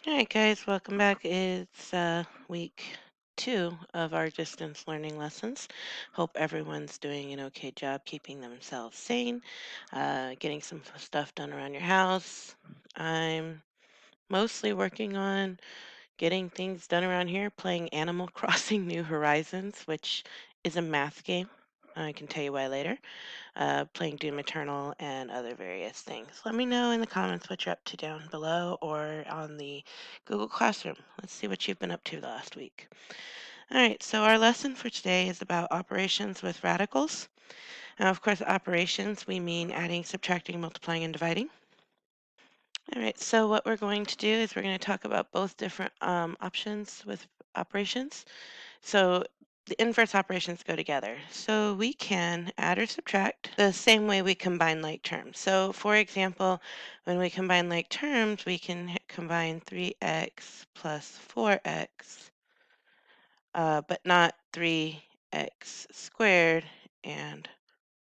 All right, guys, welcome back. It's week 2 of our distance learning lessons. Hope everyone's doing an okay job keeping themselves sane, getting some stuff done around your house. I'm mostly working on getting things done around here, playing Animal Crossing New Horizons, which is a math game. I can tell you why later. Playing Doom Eternal and other various things. Let me know in the comments what you're up to down below or on the Google Classroom. Let's see what you've been up to the last week. All right, so our lesson for today is about operations with radicals. Now, of course, operations, we mean adding, subtracting, multiplying, and dividing. All right, so what we're going to do is we're going to talk about both different options with operations. So the inverse operations go together. So we can add or subtract the same way we combine like terms. So for example, when we combine like terms, we can combine 3x plus 4x, but not 3x squared and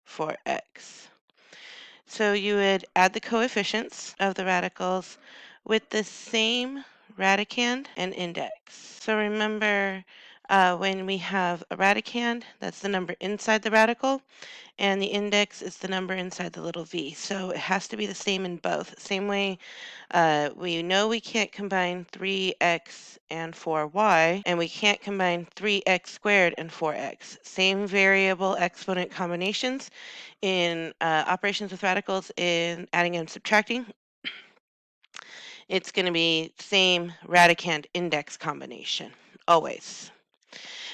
4x. So you would add the coefficients of the radicals with the same radicand and index. So remember, when we have a radicand, that's the number inside the radical, and the index is the number inside the little v. So it has to be the same in both. Same way, we know we can't combine 3x and 4y, and we can't combine 3x squared and 4x. Same variable exponent combinations in operations with radicals in adding and subtracting. It's going to be same radicand index combination, always.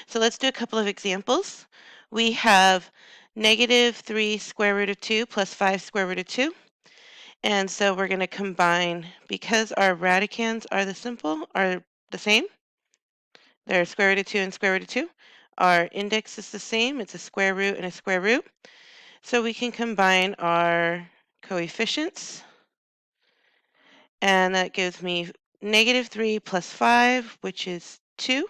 So let's do a couple of examples. We have negative 3 square root of 2 plus 5 square root of 2. And so we're going to combine, because our radicands are the same, they're square root of 2 and square root of 2. Our index is the same, it's a square root and a square root. So we can combine our coefficients, and that gives me negative 3 plus 5, which is 2.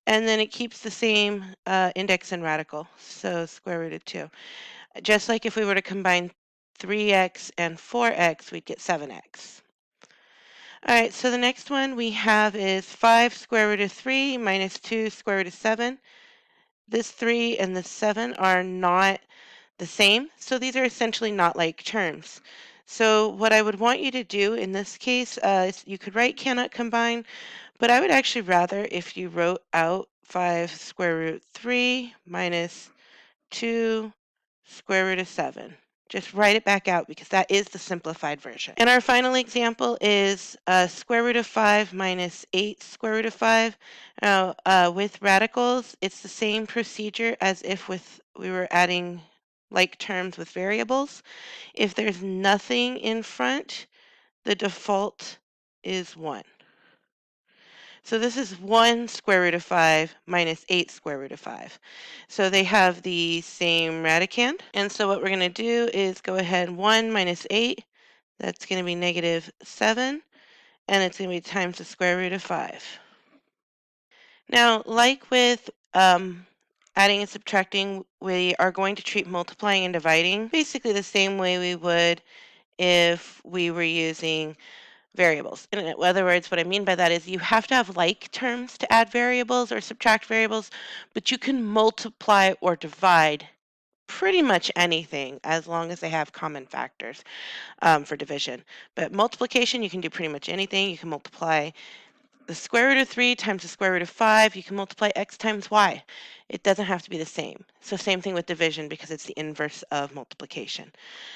And then it keeps the same index and radical, so square root of 2. Just like if we were to combine 3x and 4x, we'd get 7x. All right, so the next one we have is 5 square root of 3 minus 2 square root of 7. This 3 and this 7 are not the same, so these are essentially not like terms. So what I would want you to do in this case, is you could write cannot combine, but I would actually rather if you wrote out 5 square root 3 minus 2 square root of 7. Just write it back out because that is the simplified version. And our final example is square root of 5 minus 8 square root of 5. Now, with radicals, it's the same procedure as if we were adding like terms with variables. If there's nothing in front, the default is 1. So this is 1 square root of 5 minus 8 square root of 5. So they have the same radicand. And so what we're going to do is go ahead, 1 minus 8, that's going to be negative 7, and it's going to be times the square root of 5. Now, like with adding and subtracting, we are going to treat multiplying and dividing basically the same way we would if we were using variables. In other words, what I mean by that is you have to have like terms to add variables or subtract variables, but you can multiply or divide pretty much anything as long as they have common factors for division. But multiplication, you can do pretty much anything. You can multiply the square root of 3 times the square root of 5. You can multiply x times y. It doesn't have to be the same. So same thing with division because it's the inverse of multiplication.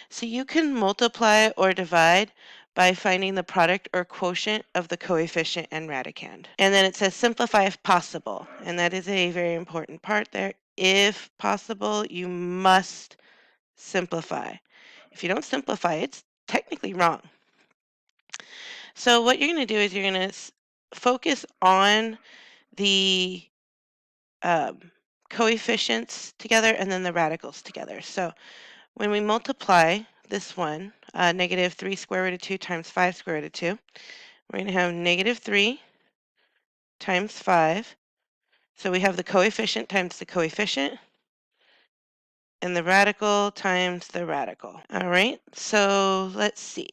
So you can multiply or divide by finding the product or quotient of the coefficient and radicand. And then it says simplify if possible. And that is a very important part there. If possible, you must simplify. If you don't simplify, it's technically wrong. So what you're going to do is you're going to focus on the um, coefficients together and then the radicals together. So when we multiply this one, negative 3 square root of 2 times 5 square root of 2, we're going to have negative 3 times 5. So we have the coefficient times the coefficient and the radical times the radical. All right, so let's see.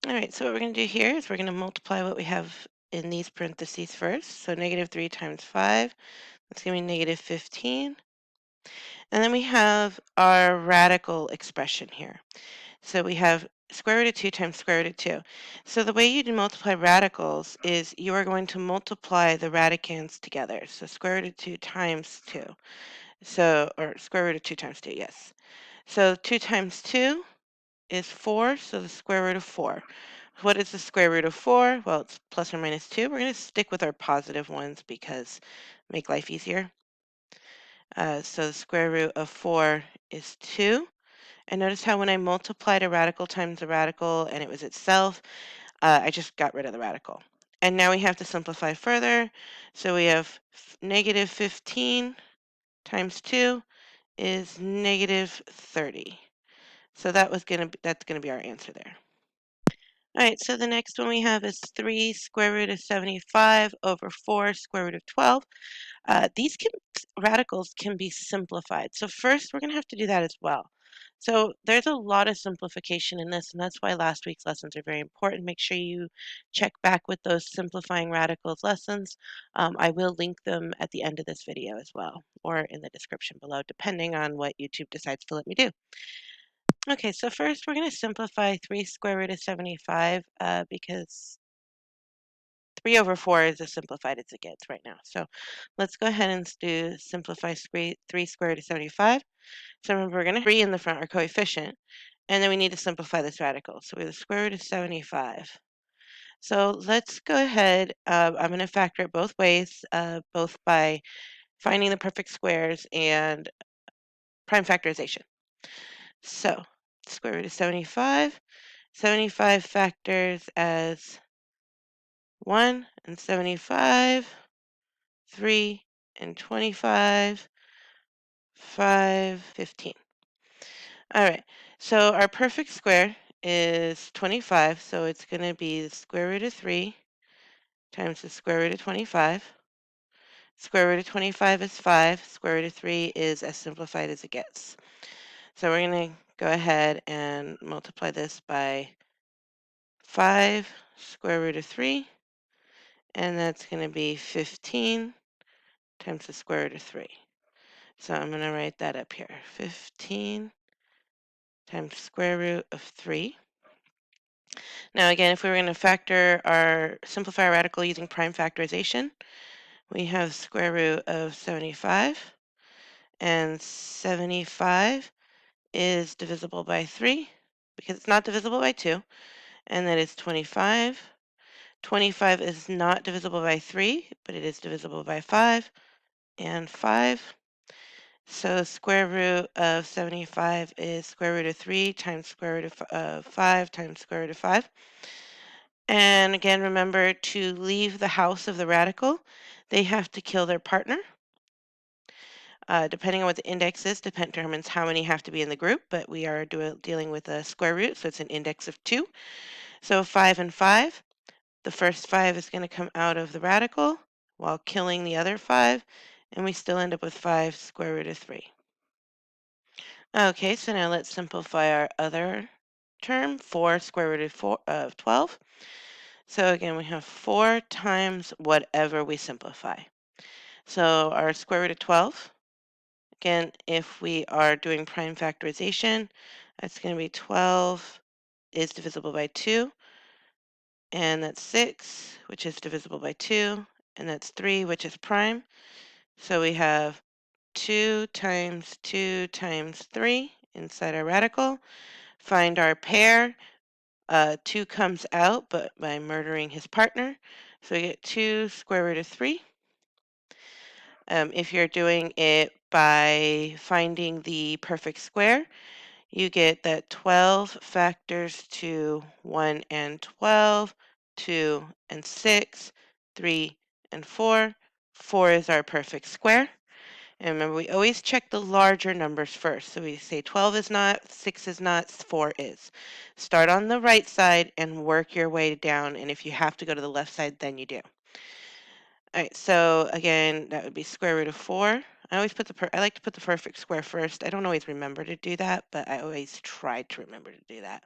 All right, so what we're going to do here is we're going to multiply what we have in these parentheses first. So negative 3 times 5, that's going to be negative 15. And then we have our radical expression here. So we have square root of 2 times square root of 2. So the way you do multiply radicals is you are going to multiply the radicands together. So square root of 2 times 2. So, or square root of 2 times 2, yes. So 2 times 2 is 4, so the square root of 4. What is the square root of 4? Well, it's plus or minus 2. We're going to stick with our positive ones because make life easier. So the square root of 4 is 2. And notice how when I multiplied a radical times a radical and it was itself, I just got rid of the radical. And now we have to simplify further. So we have negative 15 times 2 is negative 30. So that's gonna be our answer there. All right, so the next one we have is 3 square root of 75 over 4 square root of 12. Radicals can be simplified. So first, we're going to have to do that as well. So there's a lot of simplification in this, and that's why last week's lessons are very important. Make sure you check back with those simplifying radicals lessons. I will link them at the end of this video as well, or in the description below, depending on what YouTube decides to let me do. Okay, so first we're going to simplify 3 square root of 75 because 3 over 4 is as simplified as it gets right now. So let's go ahead and do simplify 3 square root of 75. So remember, we're going to 3 in the front, our coefficient, and then we need to simplify this radical. So we have the square root of 75. So let's go ahead. I'm going to factor it both ways, both by finding the perfect squares and prime factorization. So square root of 75. 75 factors as 1 and 75. 3 and 25, 5, 15. All right, so our perfect square is 25, so it's going to be the square root of 3 times the square root of 25. Square root of 25 is 5. Square root of 3 is as simplified as it gets. So we're going to go ahead and multiply this by 5 square root of 3, and that's going to be 15 times the square root of 3. So I'm going to write that up here. 15 times square root of 3. Now again, if we were going to simplify our radical using prime factorization, we have square root of 75, and 75 is divisible by 3 because it's not divisible by 2, and that is 25. 25 is not divisible by 3, but it is divisible by 5, and 5. So square root of 75 is square root of 3 times square root of 5 times square root of 5. And again, remember to leave the house of the radical, they have to kill their partner. Depending on what the index is, determines how many have to be in the group, but we are dealing with a square root, so it's an index of 2. So 5 and 5, the first 5 is going to come out of the radical while killing the other 5, and we still end up with 5 square root of 3. Okay, so now let's simplify our other term, 4 square root of 12. So again, we have 4 times whatever we simplify. So our square root of 12, again, if we are doing prime factorization, that's going to be 12 is divisible by 2, and that's 6, which is divisible by 2, and that's 3, which is prime. So we have 2 times 2 times 3 inside our radical. Find our pair. 2 comes out, but by murdering his partner. So we get 2 square root of 3. If you're doing it by finding the perfect square, you get that 12 factors to 1 and 12, 2 and 6, 3 and 4. 4 is our perfect square. And remember, we always check the larger numbers first. So we say 12 is not, 6 is not, 4 is. Start on the right side and work your way down. And if you have to go to the left side, then you do. All right, so again, that would be square root of 4. I like to put the perfect square first. I don't always remember to do that, but I always try to remember to do that.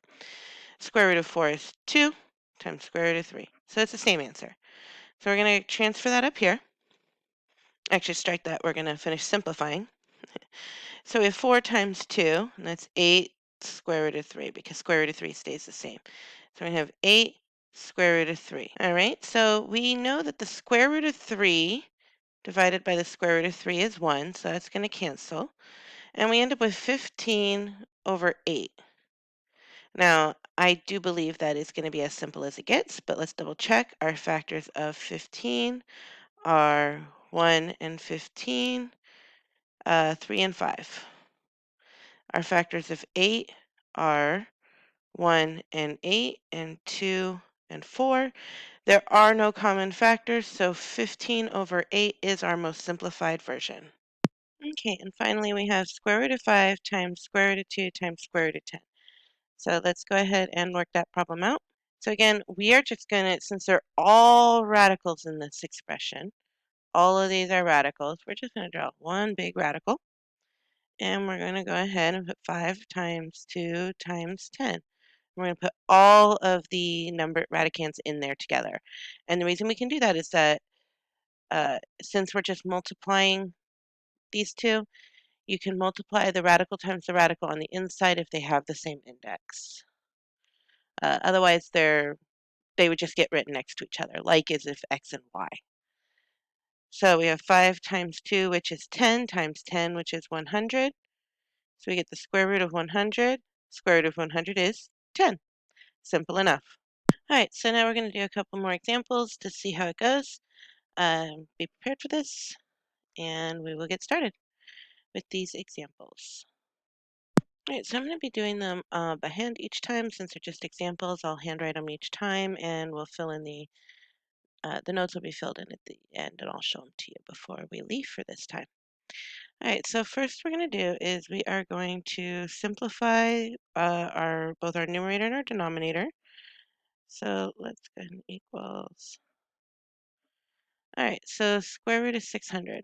Square root of 4 is 2 times square root of 3. So it's the same answer. So we're going to transfer that up here. Actually, strike that. We're going to finish simplifying. So we have 4 times 2, and that's 8 square root of 3, because square root of 3 stays the same. So we have 8 square root of 3. All right, so we know that the square root of 3 divided by the square root of 3 is 1, so that's going to cancel. And we end up with 15 over 8. Now, I do believe that is going to be as simple as it gets, but let's double check. Our factors of 15 are 1 and 15, 3 and 5. Our factors of 8 are 1 and 8, and 2 and 4. There are no common factors, so 15 over 8 is our most simplified version. Okay, and finally we have square root of 5 times square root of 2 times square root of 10. So let's go ahead and work that problem out. So again, we are just going to, since they're all radicals in this expression, all of these are radicals, we're just going to draw one big radical. And we're going to go ahead and put 5 times 2 times 10. We're going to put all of the number radicands in there together. And the reason we can do that is that since we're just multiplying these two, you can multiply the radical times the radical on the inside if they have the same index. Otherwise, they would just get written next to each other, like as if x and y. So we have 5 times 2, which is 10, times 10, which is 100. So we get the square root of 100. Square root of 100 is 10. Simple enough. All right, so now we're going to do a couple more examples to see how it goes. Be prepared for this, and we will get started with these examples. All right, so I'm going to be doing them by hand each time. Since they're just examples, I'll handwrite them each time, and we'll fill in the notes will be filled in at the end, and I'll show them to you before we leave for this time. All right, so first we're going to do is we are going to simplify both our numerator and our denominator. So let's go ahead and equals. All right, so square root of 600.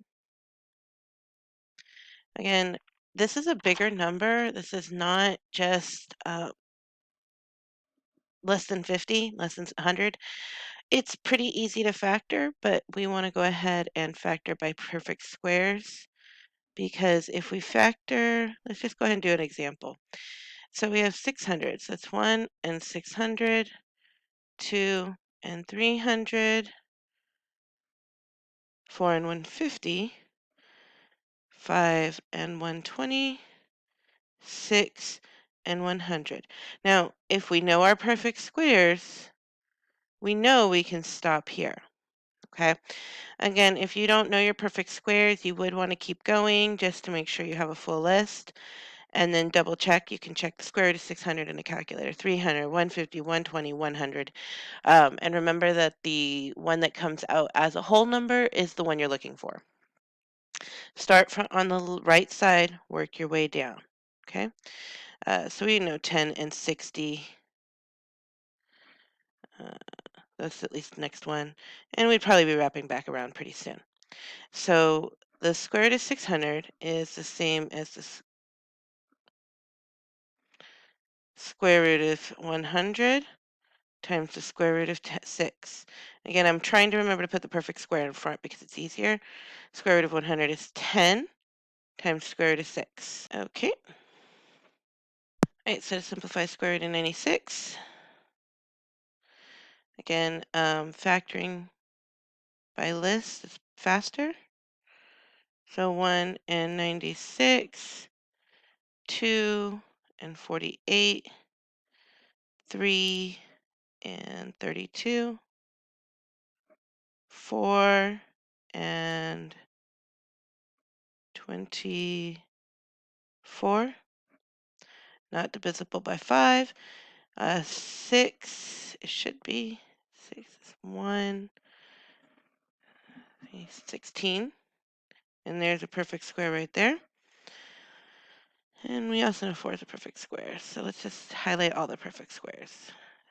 Again, this is a bigger number. This is not just less than 50, less than 100. It's pretty easy to factor, but we want to go ahead and factor by perfect squares, because if we factor, let's just go ahead and do an example. So we have 600, so that's 1 and 600, 2 and 300, 4 and 150, 5 and 120, 6 and 100. Now, if we know our perfect squares, we know we can stop here. Okay. Again, if you don't know your perfect squares, you would want to keep going just to make sure you have a full list. And then double check. You can check the square root of 600 in a calculator, 300, 150, 120, 100. And remember that the one that comes out as a whole number is the one you're looking for. Start from on the right side, work your way down. Okay. So we know 10 and 60. That's at least the next one. And we'd probably be wrapping back around pretty soon. So the square root of 600 is the same as the square root of 100 times the square root of 6. Again, I'm trying to remember to put the perfect square in front because it's easier. Square root of 100 is 10 times square root of 6. Okay. All right, so to simplify square root of 96. Again, factoring by list is faster. So 1 and 96, 2 and 48, 3 and 32, 4 and 24, not divisible by 5. 6, it should be 6 is 1, 16, and there's a perfect square right there. And we also know 4 is a perfect square, so let's just highlight all the perfect squares.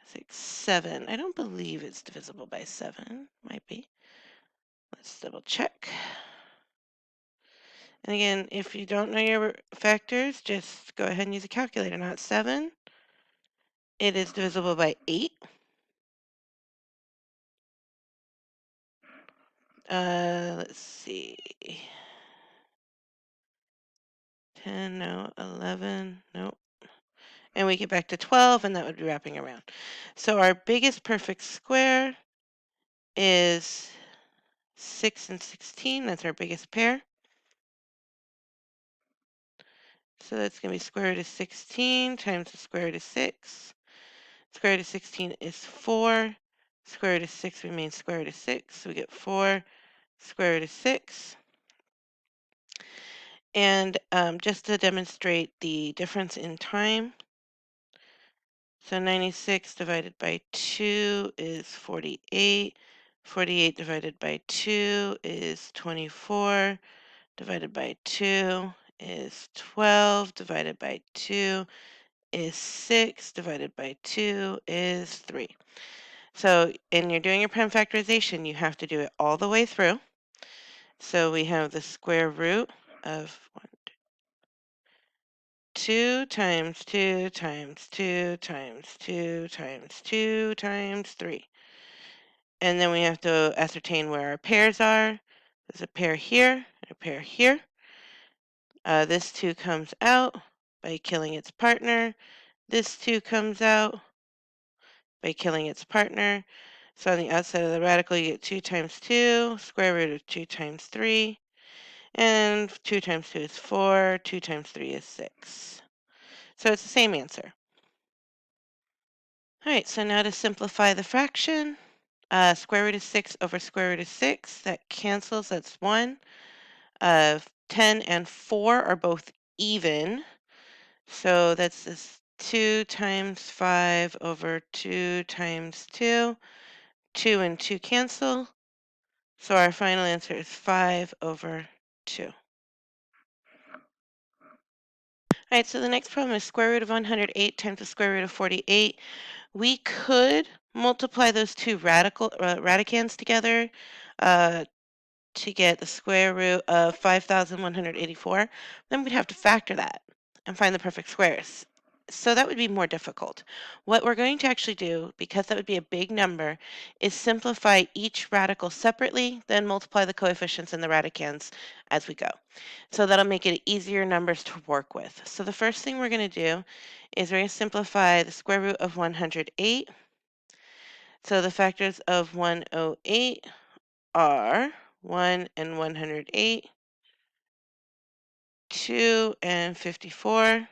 6, 7. I don't believe it's divisible by 7. Might be. Let's double check. And again, if you don't know your factors, just go ahead and use a calculator. Not 7. It is divisible by 8. Let's see. 10, no, 11, nope. And we get back to 12, and that would be wrapping around. So our biggest perfect square is 6 and 16. That's our biggest pair. So that's going to be square root of 16 times the square root of 6. Square root of 16 is 4. Square root of 6 remains square root of 6. So we get 4 square root of 6. And just to demonstrate the difference in time, so 96 divided by 2 is 48. 48 divided by 2 is 24. Divided by 2 is 12. Divided by 2 is 6. Divided by 2 is 3. So, and you're doing your prime factorization, you have to do it all the way through. So we have the square root of 2 times 2 times 2 times 2 times 2 times 3. And then we have to ascertain where our pairs are. There's a pair here and a pair here. This 2 comes out by killing its partner. This 2 comes out by killing its partner. So on the outside of the radical, you get 2 times 2, square root of 2 times 3. And 2 times 2 is 4, 2 times 3 is 6. So it's the same answer. All right, so now to simplify the fraction, square root of 6 over square root of 6, that cancels, that's 1. 10 and 4 are both even, so that's this 2 times 5 over 2 times 2. 2 and 2 cancel, so our final answer is 5 over 2. All right, so the next problem is square root of 108 times the square root of 48. We could multiply those two radicands together uh, to get the square root of 5,184. Then we'd have to factor that and find the perfect squares. So that would be more difficult. What we're going to actually do, because that would be a big number, is simplify each radical separately, then multiply the coefficients and the radicands as we go. So that'll make it easier numbers to work with. So the first thing we're going to do is we're going to simplify the square root of 108. So the factors of 108 are 1 and 108, 2 and 54,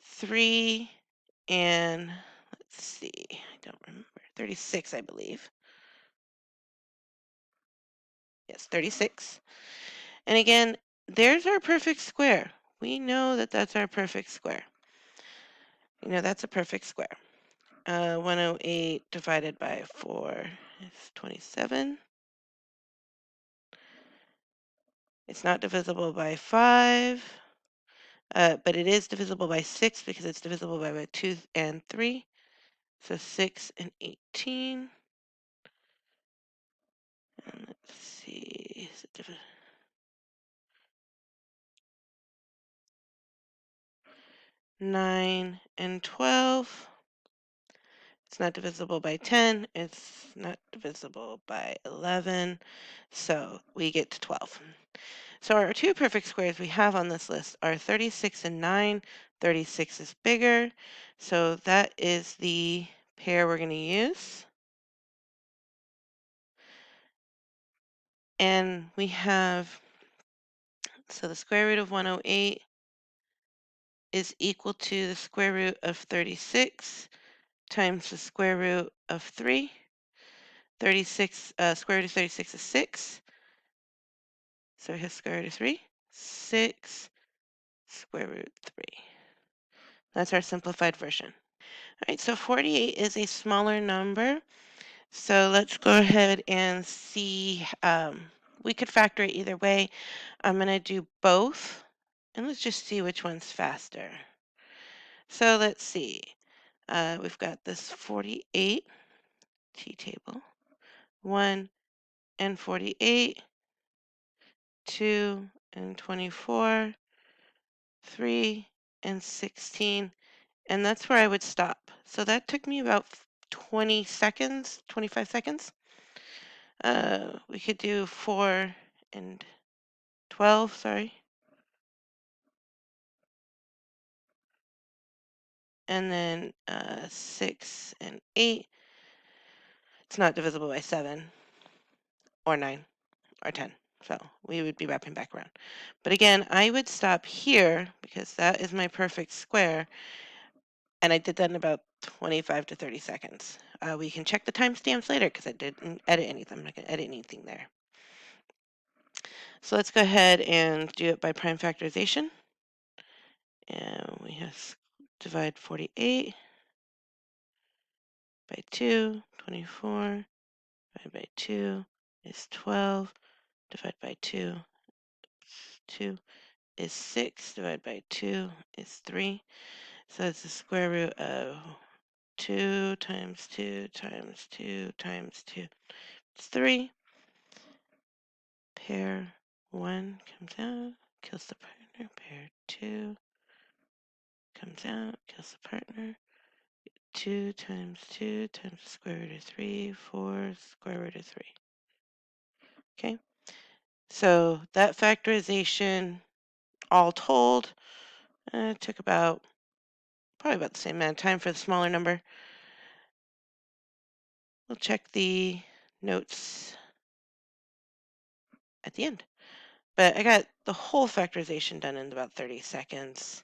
3 and, let's see, I don't remember, 36, I believe. Yes, 36. And again, there's our perfect square. We know that that's our perfect square. You know, that's a perfect square. 108 divided by 4 is 27. It's not divisible by 5, but it is divisible by 6 because it's divisible by 2 and 3. So 6 and 18. And let's see. 9 and 12. It's not divisible by 10. It's not divisible by 11. So we get to 12. So our two perfect squares we have on this list are 36 and 9. 36 is bigger. So that is the pair we're going to use. And we have, so the square root of 108 is equal to the square root of 36 times the square root of 3. 36, square root of 36 is 6. So here's square root of 3. 6 square root 3. That's our simplified version. All right, so 48 is a smaller number. So let's go ahead and see. We could factor it either way. I'm going to do both. And let's just see which one's faster. So let's see. We've got this 48 t-table. 1 and 48. 2 and 24, 3 and 16, and that's where I would stop. So that took me about 20 seconds, 25 seconds. We could do 4 and 12, sorry. And then 6 and 8. It's not divisible by 7 or 9 or 10. So we would be wrapping back around. But again, I would stop here because that is my perfect square. And I did that in about 25 to 30 seconds. We can check the timestamps later because I didn't edit anything. I'm not going to edit anything there. So let's go ahead and do it by prime factorization. And we have divide 48 by 2, 24, divided by 2 is 12, divided by 2 is 6, divided by 2 is 3. So it's the square root of 2 times 2 times 2 times 2. It's 3. Pair 1 comes out, kills the partner. Pair 2 comes out, kills the partner. 2 times the square root of 3, 4 square root of 3. Okay, so that factorization, all told, took probably about the same amount of time for the smaller number. We'll check the notes at the end. But I got the whole factorization done in about 30 seconds.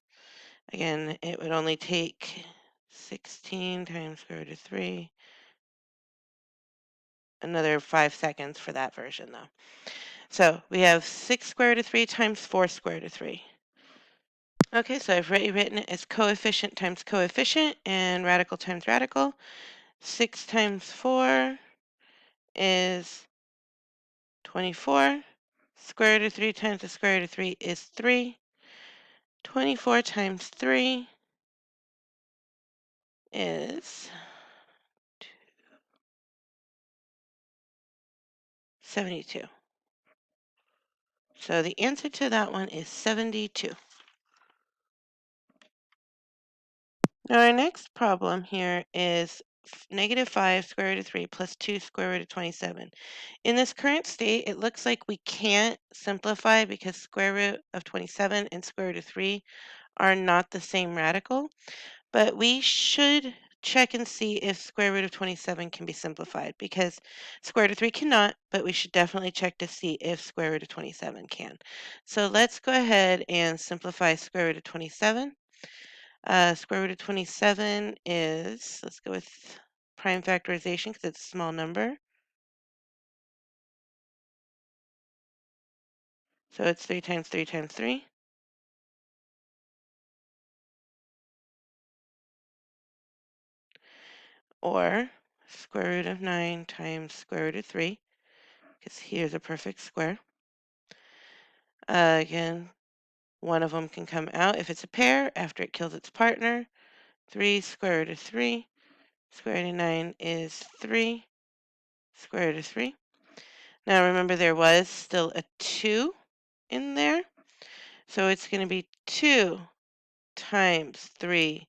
Again, it would only take 16 times square root of 3. Another 5 seconds for that version, though. So we have 6 square root of 3 times 4 square root of 3. Okay, so I've written it as coefficient times coefficient and radical times radical. 6 times 4 is 24. Square root of 3 times the square root of 3 is 3. 24 times 3 is 72. So the answer to that one is 72. Now our next problem here is -5 square root of 3 plus 2 square root of 27. In this current state, it looks like we can't simplify because square root of 27 and square root of 3 are not the same radical, but we should check and see if square root of 27 can be simplified because square root of 3 cannot, but we should definitely check to see if square root of 27 can. So let's go ahead and simplify square root of 27. Square root of 27 is, let's go with prime factorization because it's a small number. So it's 3 times 3 times 3. Or square root of 9 times square root of 3, because here's a perfect square. Again, one of them can come out if it's a pair after it kills its partner. 3 square root of 3. Square root of 9 is 3 square root of 3. Now remember there was still a 2 in there. So it's going to be 2 times 3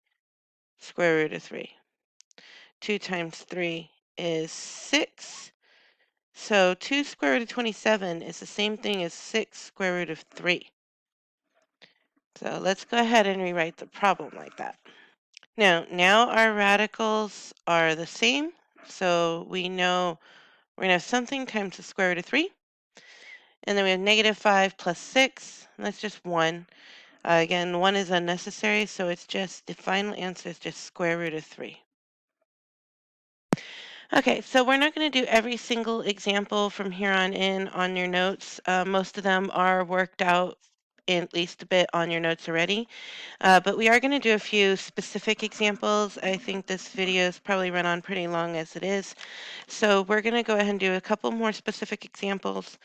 square root of 3. 2 times 3 is 6. So 2 square root of 27 is the same thing as 6 square root of 3. So let's go ahead and rewrite the problem like that. Now our radicals are the same. So we know we're going to have something times the square root of 3. And then we have -5 plus 6. And that's just 1. Again, 1 is unnecessary, so it's just the final answer is just square root of 3. Okay, so we're not going to do every single example from here on in on your notes. Most of them are worked out at least a bit on your notes already, but we are going to do a few specific examples. I think this video is probably run on pretty long as it is, so we're going to go ahead and do a couple more specific examples,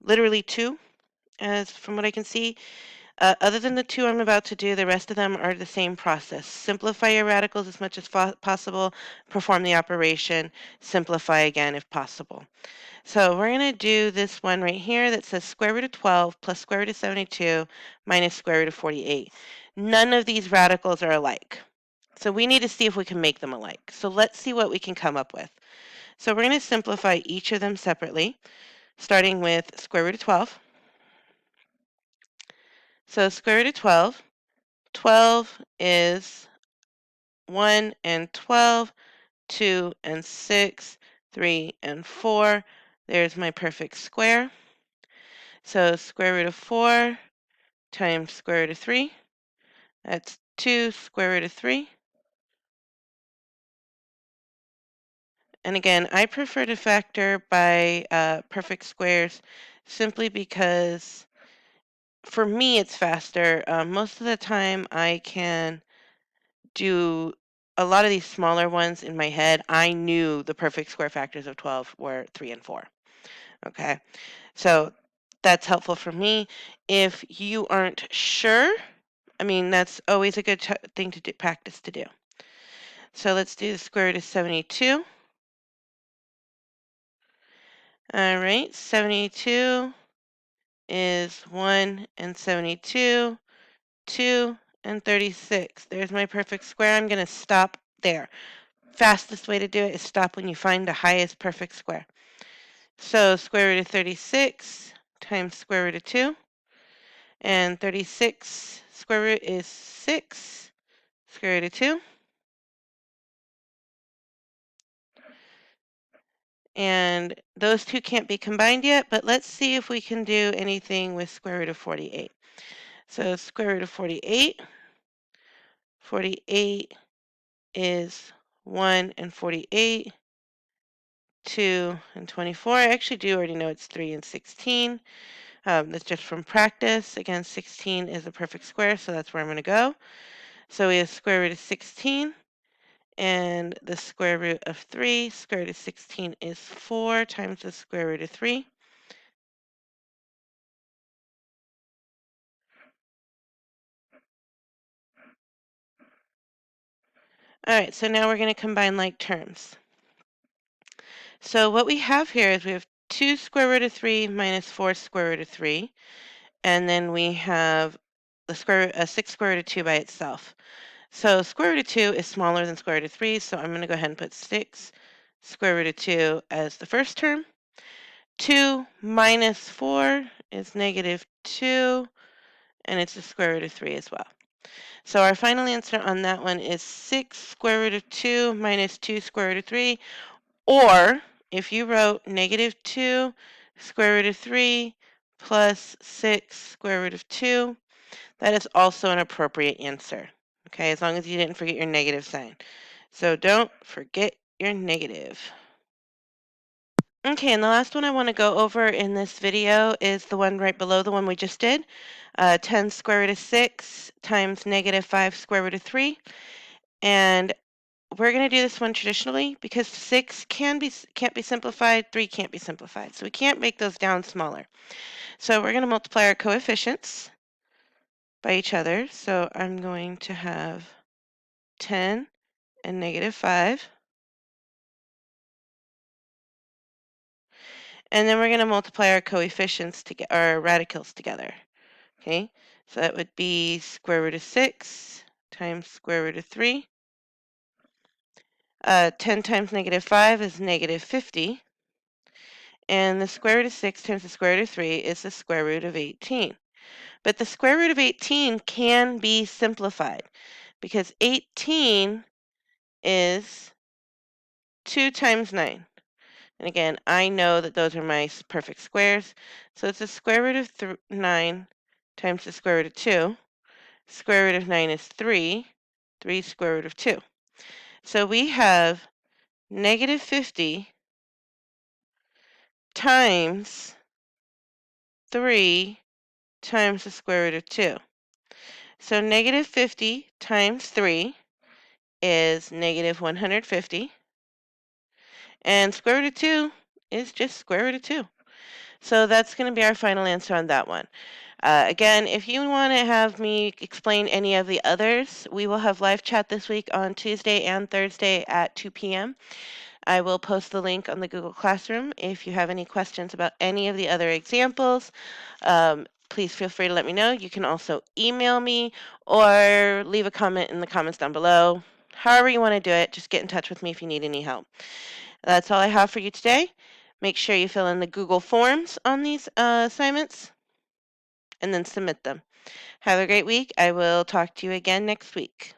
literally 2, as from what I can see. Other than the 2 I'm about to do, the rest of them are the same process. Simplify your radicals as much as possible, perform the operation, simplify again if possible. So we're going to do this one right here that says square root of 12 plus square root of 72 minus square root of 48. None of these radicals are alike. So we need to see if we can make them alike. So let's see what we can come up with. So we're going to simplify each of them separately, starting with square root of 12. So square root of 12, 12 is 1 and 12, 2 and 6, 3 and 4. There's my perfect square. So square root of 4 times square root of 3, that's 2 square root of 3. And again, I prefer to factor by perfect squares simply because for me it's faster. Most of the time I can do a lot of these smaller ones in my head. I knew the perfect square factors of 12 were 3 and 4. Okay, so that's helpful for me. If you aren't sure, I mean, that's always a good thing to do, practice to do. So let's do the square root of 72. All right, 72 is 1 and 72, 2 and 36. There's my perfect square. I'm going to stop there. Fastest way to do it is stop when you find the highest perfect square. So square root of 36 times square root of 2. And 36 square root is 6 square root of 2. And those two can't be combined yet, but let's see if we can do anything with square root of 48. So square root of 48, 48 is 1 and 48, 2 and 24. I actually do already know it's 3 and 16. That's just from practice. Again, 16 is a perfect square, so that's where I'm going to go. So we have square root of 16. And the square root of 3, square root of 16 is 4 times the square root of 3. All right, so now we're going to combine like terms. So what we have here is we have 2 square root of 3 minus 4 square root of 3. And then we have the 6 square root of 2 by itself. So square root of 2 is smaller than square root of 3, so I'm going to go ahead and put 6 square root of 2 as the first term. 2 minus 4 is negative 2, and it's the square root of 3 as well. So our final answer on that one is 6 square root of 2 minus 2 square root of 3, or if you wrote negative 2 square root of 3 plus 6 square root of 2, that is also an appropriate answer, okay, as long as you didn't forget your negative sign. So don't forget your negative. Okay, and the last one I want to go over in this video is the one right below the one we just did. 10 square root of 6 times negative 5 square root of 3. And we're going to do this one traditionally because 6 can't be simplified, 3 can't be simplified. So we can't make those down smaller. So we're going to multiply our coefficients by each other. So I'm going to have 10 and negative 5. And then we're going to multiply our coefficients to get our radicals together. Okay, so that would be square root of 6 times square root of 3. 10 times negative 5 is negative 50. And the square root of 6 times the square root of 3 is the square root of 18. But the square root of 18 can be simplified because 18 is 2 times 9. And again, I know that those are my perfect squares. So it's the square root of 9 times the square root of 2. Square root of 9 is 3. 3 square root of 2. So we have negative 50 times 3 times the square root of 2. So negative 50 times 3 is negative 150. And square root of 2 is just square root of 2. So that's going to be our final answer on that one. Again, if you want to have me explain any of the others, we will have live chat this week on Tuesday and Thursday at 2 p.m. I will post the link on the Google Classroom. If you have any questions about any of the other examples, please feel free to let me know. You can also email me or leave a comment in the comments down below. However you want to do it, just get in touch with me if you need any help. That's all I have for you today. Make sure you fill in the Google Forms on these assignments and then submit them. Have a great week. I will talk to you again next week.